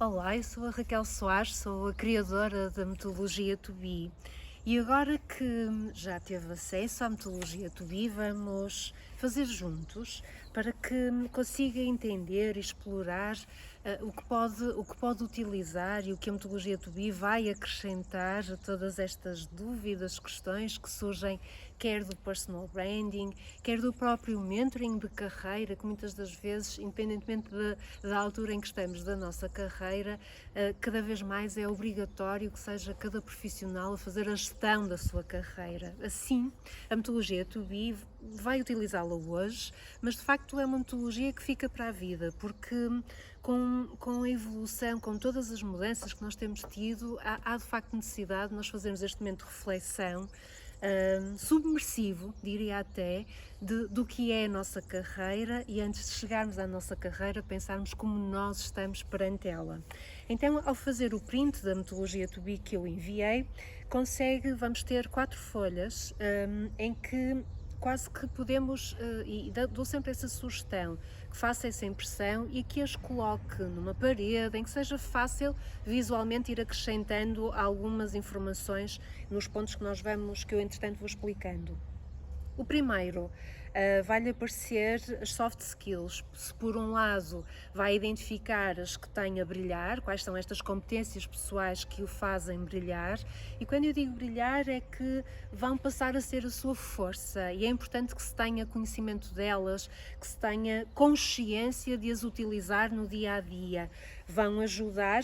Olá, eu sou a Raquel Soares, sou a criadora da metodologia To Be. E agora que já teve acesso à metodologia To Be, vamos fazer juntos para que consiga entender e explorar o que pode utilizar e o que a metodologia To Be vai acrescentar a todas estas dúvidas, questões que surgem, quer do personal branding, quer do próprio mentoring de carreira, que muitas das vezes, independentemente da altura em que estamos da nossa carreira, cada vez mais é obrigatório que seja cada profissional a fazer a gestão da sua carreira. Assim, a metodologia To Be vai utilizá-la hoje, mas de facto é uma metodologia que fica para a vida, porque com a evolução, com todas as mudanças que nós temos tido, há de facto necessidade de nós fazermos este momento de reflexão submersivo, diria até, do que é a nossa carreira e antes de chegarmos à nossa carreira pensarmos como nós estamos perante ela. Então, ao fazer o print da metodologia To Be que eu enviei, vamos ter 4 folhas em que quase que podemos, e dou sempre essa sugestão, que faça essa impressão e que as coloque numa parede, em que seja fácil visualmente ir acrescentando algumas informações nos pontos que eu entretanto vou explicando. O primeiro vai-lhe aparecer as soft skills. Se por um lado vai identificar as que tem a brilhar, quais são estas competências pessoais que o fazem brilhar, e quando eu digo brilhar é que vão passar a ser a sua força e é importante que se tenha conhecimento delas, que se tenha consciência de as utilizar no dia a dia. Vão ajudar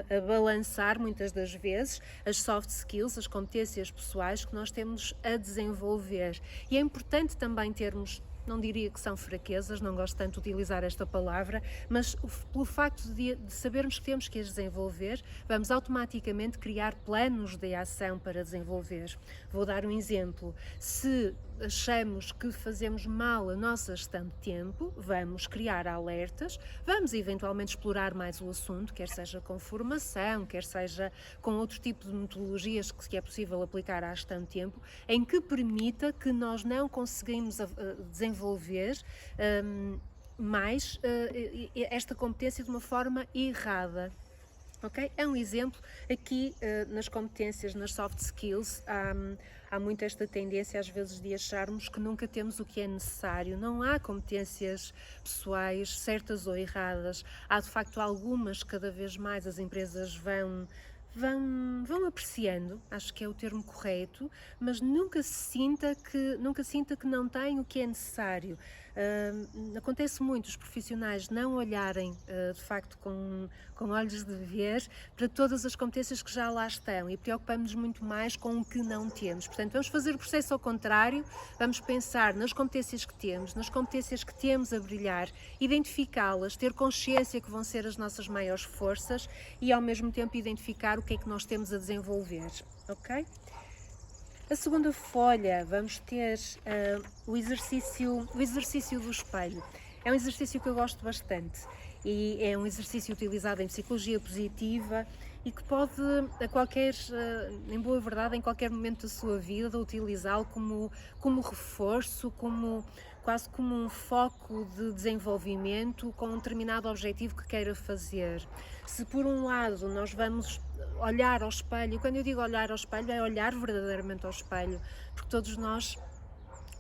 a balançar muitas das vezes as soft skills, as competências pessoais que nós temos a desenvolver. E é importante também termos, não diria que são fraquezas, não gosto tanto de utilizar esta palavra, mas pelo facto de sabermos que temos que as desenvolver, vamos automaticamente criar planos de ação para desenvolver. Vou dar um exemplo. Se achamos que fazemos mal a nossa gestão de tempo, vamos criar alertas, vamos eventualmente explorar mais o assunto, quer seja com formação, quer seja com outro tipo de metodologias que é possível aplicar à gestão de tempo, em que permita que nós não conseguimos desenvolver mais esta competência de uma forma errada. Okay? É um exemplo aqui nas competências, nas soft skills, há muito esta tendência às vezes de acharmos que nunca temos o que é necessário. Não há competências pessoais certas ou erradas, há de facto algumas que cada vez mais as empresas vão apreciando, acho que é o termo correto, mas nunca sinta que não tem o que é necessário. Acontece muito os profissionais não olharem de facto com olhos de ver para todas as competências que já lá estão e preocupamos-nos muito mais com o que não temos. Portanto, vamos fazer o processo ao contrário, vamos pensar nas competências que temos, nas competências que temos a brilhar, identificá-las, ter consciência que vão ser as nossas maiores forças e ao mesmo tempo identificar o que é que nós temos a desenvolver, ok? A segunda folha, vamos ter o exercício do espelho. É um exercício que eu gosto bastante e é um exercício utilizado em psicologia positiva e que pode, em boa verdade, em qualquer momento da sua vida, utilizá-lo como reforço, quase como um foco de desenvolvimento com um determinado objetivo que queira fazer. Se por um lado nós vamos olhar ao espelho, e quando eu digo olhar ao espelho é olhar verdadeiramente ao espelho, porque todos nós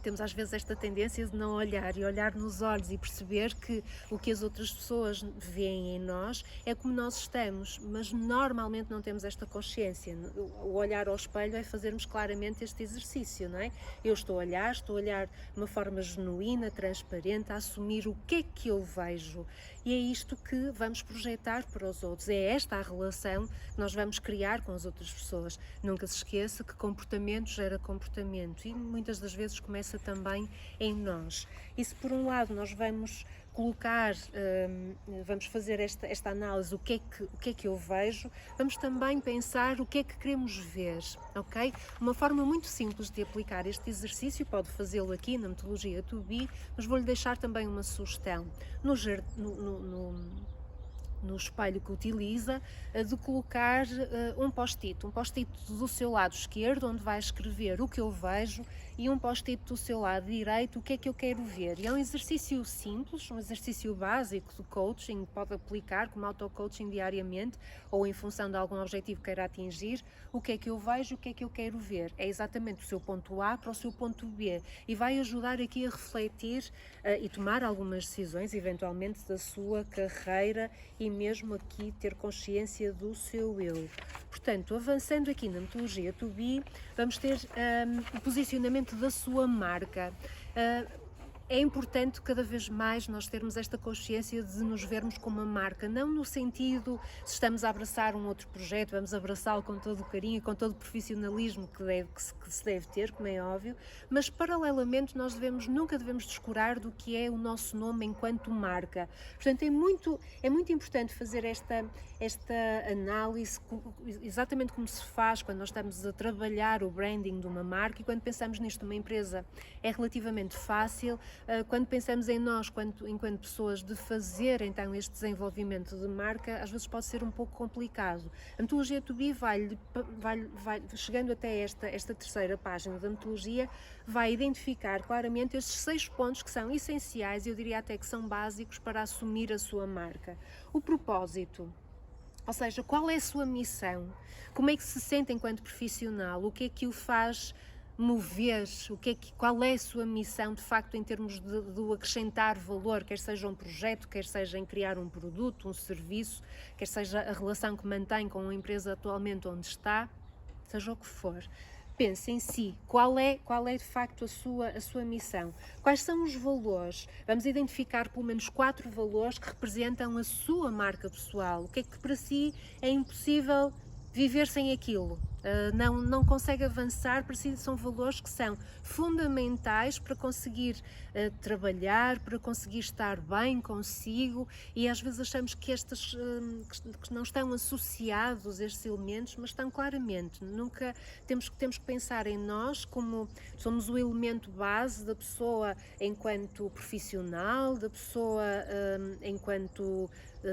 temos às vezes esta tendência de não olhar e olhar nos olhos e perceber que o que as outras pessoas veem em nós é como nós estamos, mas normalmente não temos esta consciência. O olhar ao espelho é fazermos claramente este exercício, não é? Eu estou a olhar de uma forma genuína, transparente, a assumir o que é que eu vejo e é isto que vamos projetar para os outros, é esta a relação que nós vamos criar com as outras pessoas. Nunca se esqueça que comportamento gera comportamento e muitas das vezes começa também em nós. E se por um lado nós vamos colocar, vamos fazer esta análise, o que é que eu vejo, vamos também pensar o que é que queremos ver, ok? Uma forma muito simples de aplicar este exercício, pode fazê-lo aqui na metodologia To Be, mas vou-lhe deixar também uma sugestão. No espelho que utiliza, de colocar um post-it do seu lado esquerdo, onde vai escrever o que eu vejo e um post-it do seu lado direito, o que é que eu quero ver. E é um exercício simples, um exercício básico de coaching, pode aplicar como auto-coaching diariamente ou em função de algum objetivo que queira atingir. O que é que eu vejo, o que é que eu quero ver. É exatamente o seu ponto A para o seu ponto B e vai ajudar aqui a refletir e tomar algumas decisões, eventualmente, da sua carreira e mesmo aqui ter consciência do seu eu. Portanto, avançando aqui na metodologia To Be, vamos ter o posicionamento da sua marca. É importante cada vez mais nós termos esta consciência de nos vermos como uma marca, não no sentido se estamos a abraçar um outro projeto, vamos abraçá-lo com todo o carinho e com todo o profissionalismo que se deve ter, como é óbvio, mas paralelamente nós nunca devemos descurar do que é o nosso nome enquanto marca. Portanto, é muito importante fazer esta análise, exatamente como se faz quando nós estamos a trabalhar o branding de uma marca, e quando pensamos nisto numa empresa é relativamente fácil. Quando pensamos em nós, enquanto pessoas, de fazer então este desenvolvimento de marca, às vezes pode ser um pouco complicado. A metodologia To Be vai chegando até esta terceira página da metodologia, vai identificar claramente estes 6 pontos que são essenciais, eu diria até que são básicos para assumir a sua marca. O propósito. Ou seja, qual é a sua missão? Como é que se sente enquanto profissional? O que é que o faz mover? Qual é a sua missão, de facto, em termos de acrescentar valor, quer seja um projeto, quer seja em criar um produto, um serviço, quer seja a relação que mantém com a empresa atualmente onde está, seja o que for. Pense em si, qual é de facto a sua missão, quais são os valores. Vamos identificar pelo menos 4 valores que representam a sua marca pessoal. O que é que para si é impossível viver sem aquilo? Não consegue avançar, para si são valores que são fundamentais para conseguir trabalhar, para conseguir estar bem consigo, e às vezes achamos que que não estão associados estes elementos, mas estão claramente. Nunca temos que pensar em nós como somos o elemento base da pessoa enquanto profissional, da pessoa enquanto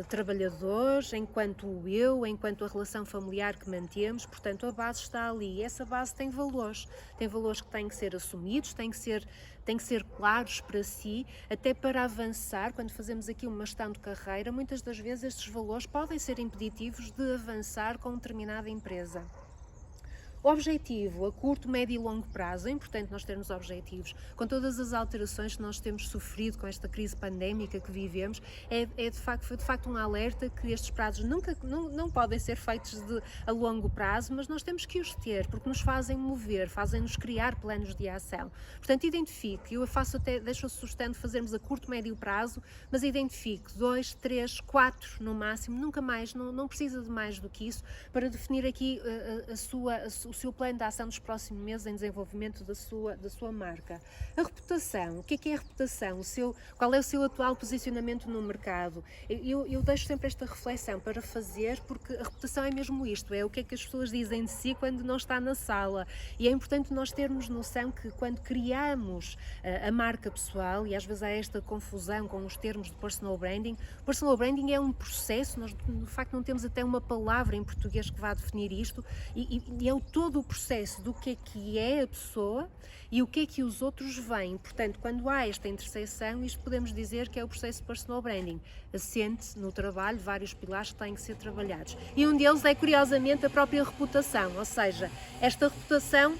trabalhadores, enquanto enquanto a relação familiar que mantemos. Portanto, a base está ali e essa base tem valores que têm que ser assumidos, têm que ser claros para si, até para avançar. Quando fazemos aqui uma gestão de carreira, muitas das vezes estes valores podem ser impeditivos de avançar com determinada empresa. O objetivo a curto, médio e longo prazo. É importante nós termos objetivos. Com todas as alterações que nós temos sofrido com esta crise pandémica que vivemos, foi de facto um alerta que estes prazos não podem ser feitos a longo prazo, mas nós temos que os ter, porque nos fazem mover, fazem-nos criar planos de ação. Portanto, identifique, deixo a sugestão de fazermos a curto, médio prazo, mas identifique 2, 3, 4 no máximo, nunca mais, não precisa de mais do que isso, para definir aqui o seu plano de ação dos próximos meses em desenvolvimento da sua marca. A reputação. O que é a reputação? Qual é o seu atual posicionamento no mercado? Eu deixo sempre esta reflexão para fazer, porque a reputação é mesmo isto, é o que é que as pessoas dizem de si quando não está na sala. E é importante nós termos noção que quando criamos a marca pessoal, e às vezes há esta confusão com os termos de personal branding é um processo, nós de facto não temos até uma palavra em português que vá definir isto, e é todo o processo do que é a pessoa e o que é que os outros veem. Portanto, quando há esta interseção, isto podemos dizer que é o processo de personal branding. Assente no trabalho vários pilares que têm que ser trabalhados. E um deles é, curiosamente, a própria reputação, ou seja, esta reputação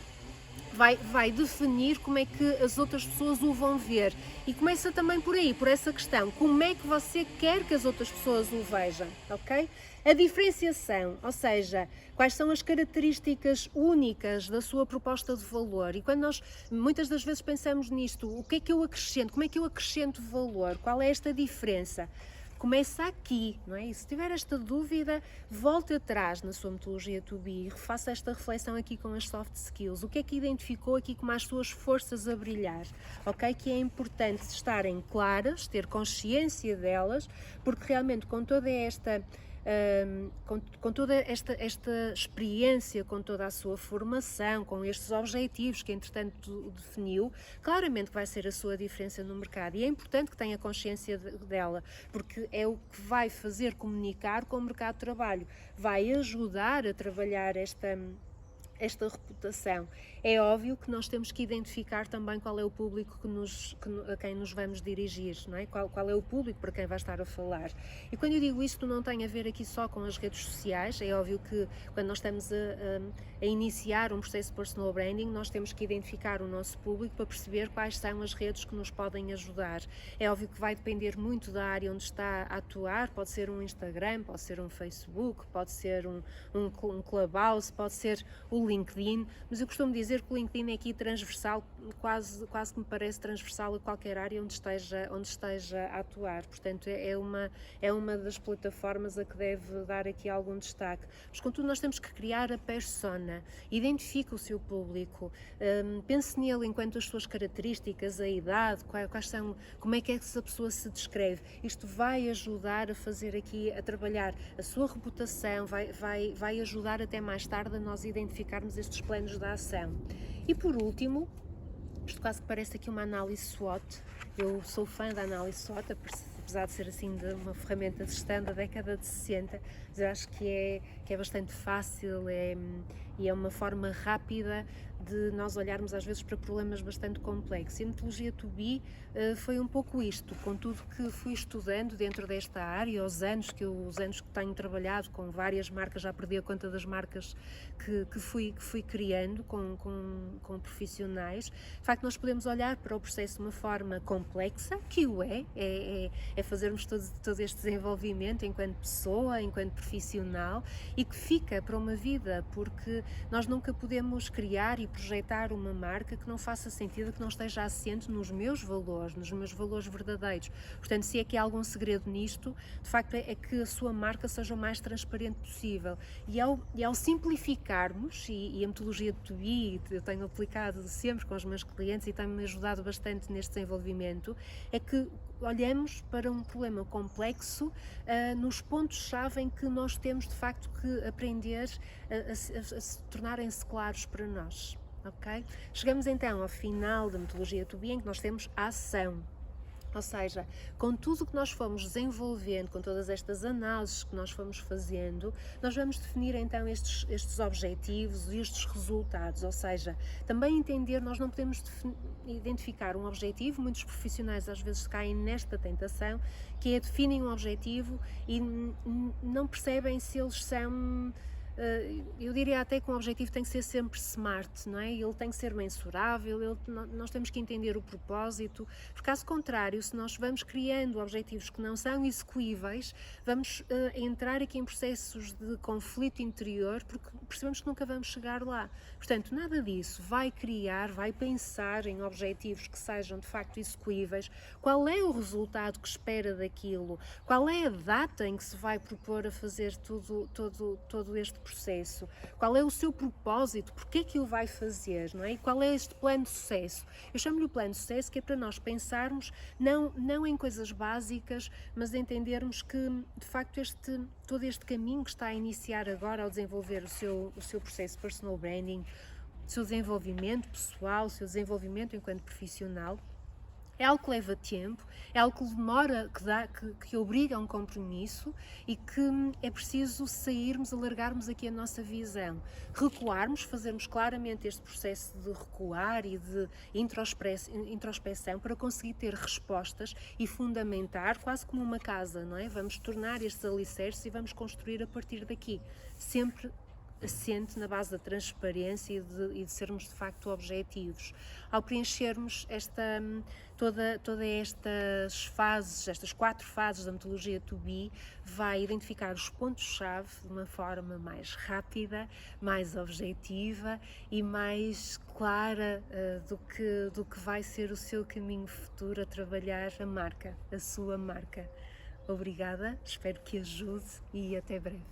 vai definir como é que as outras pessoas o vão ver. E começa também por aí, por essa questão. Como é que você quer que as outras pessoas o vejam, ok? A diferenciação, ou seja, quais são as características únicas da sua proposta de valor. E quando nós muitas das vezes pensamos nisto, o que é que eu acrescento? Como é que eu acrescento valor? Qual é esta diferença? Começa aqui, não é? E se tiver esta dúvida, volte atrás na sua metodologia To Be e faça esta reflexão aqui com as soft skills. O que é que identificou aqui como as suas forças a brilhar? Ok? Que é importante estarem claras, ter consciência delas, porque realmente com toda esta experiência, com toda a sua formação, com estes objetivos que entretanto definiu, claramente vai ser a sua diferença no mercado, e é importante que tenha consciência dela, porque é o que vai fazer comunicar com o mercado de trabalho, vai ajudar a trabalhar esta reputação. É óbvio que nós temos que identificar também qual é o público a quem nos vamos dirigir, não é? Qual é o público para quem vai estar a falar. E quando eu digo isto, não tem a ver aqui só com as redes sociais. É óbvio que quando nós estamos a iniciar um processo de personal branding, nós temos que identificar o nosso público para perceber quais são as redes que nos podem ajudar. É óbvio que vai depender muito da área onde está a atuar, pode ser um Instagram, pode ser um Facebook, pode ser um Clubhouse, pode ser o LinkedIn, mas eu costumo dizer que o LinkedIn é aqui transversal, quase que me parece transversal a qualquer área onde esteja a atuar. Portanto, é uma das plataformas a que deve dar aqui algum destaque. Mas, contudo, nós temos que criar a persona, identifique o seu público, pense nele enquanto as suas características, a idade, quais são, como é que essa pessoa se descreve. Isto vai ajudar a fazer aqui, a trabalhar a sua reputação, vai ajudar até mais tarde a nós identificarmos estes planos de ação. E por último, isto quase que parece aqui uma análise SWOT. Eu sou fã da análise SWOT, apesar de ser assim de uma ferramenta de gestão da década de 60, mas eu acho que é bastante fácil e é uma forma rápida de nós olharmos às vezes para problemas bastante complexos. E a metodologia 2B foi um pouco isto, com tudo que fui estudando dentro desta área, os anos que tenho trabalhado com várias marcas, já perdi a conta das marcas que fui criando com profissionais. De facto, nós podemos olhar para o processo de uma forma complexa, que o é fazermos todo este desenvolvimento enquanto pessoa, enquanto profissional, e que fica para uma vida, porque nós nunca podemos criar e projetar uma marca que não faça sentido, que não esteja assente nos meus valores verdadeiros. Portanto, se é que há algum segredo nisto, de facto é que a sua marca seja o mais transparente possível. E ao simplificarmos, e a metodologia de 2B eu tenho aplicado sempre com os meus clientes e tem-me ajudado bastante neste desenvolvimento, é que olhamos para um problema complexo nos pontos-chave em que nós temos de facto que aprender a se tornarem-se claros para nós. Okay? Chegamos então ao final da metodologia 2B, em que nós temos a ação. Ou seja, com tudo o que nós fomos desenvolvendo, com todas estas análises que nós fomos fazendo, nós vamos definir então estes objetivos e estes resultados. Ou seja, também entender, nós não podemos identificar um objetivo, muitos profissionais às vezes caem nesta tentação, que é definem um objetivo e não percebem se eles são... eu diria até que o objetivo tem que ser sempre SMART, não é? Ele tem que ser mensurável, nós temos que entender o propósito, porque caso contrário, se nós vamos criando objetivos que não são execuíveis, vamos entrar aqui em processos de conflito interior, porque percebemos que nunca vamos chegar lá. Portanto, nada disso. Vai pensar em objetivos que sejam de facto execuíveis, qual é o resultado que espera daquilo, qual é a data em que se vai propor a fazer todo este processo, qual é o seu propósito, porque é que o vai fazer, não é? E qual é este plano de sucesso? Eu chamo-lhe o plano de sucesso, que é para nós pensarmos não em coisas básicas, mas entendermos que de facto todo este caminho que está a iniciar agora ao desenvolver o seu processo de personal branding, o seu desenvolvimento pessoal, o seu desenvolvimento enquanto profissional, é algo que leva tempo, é algo que demora, que obriga a um compromisso e que é preciso sairmos, alargarmos aqui a nossa visão, recuarmos, fazermos claramente este processo de recuar e de introspeção para conseguir ter respostas e fundamentar, quase como uma casa, não é? Vamos tornar estes alicerces e vamos construir a partir daqui, sempre assente na base da transparência e de sermos de facto objetivos. Ao preenchermos todas estas 4 fases da metodologia 2B, vai identificar os pontos-chave de uma forma mais rápida, mais objetiva e mais clara do que vai ser o seu caminho futuro a trabalhar a sua marca. Obrigada, espero que ajude e até breve.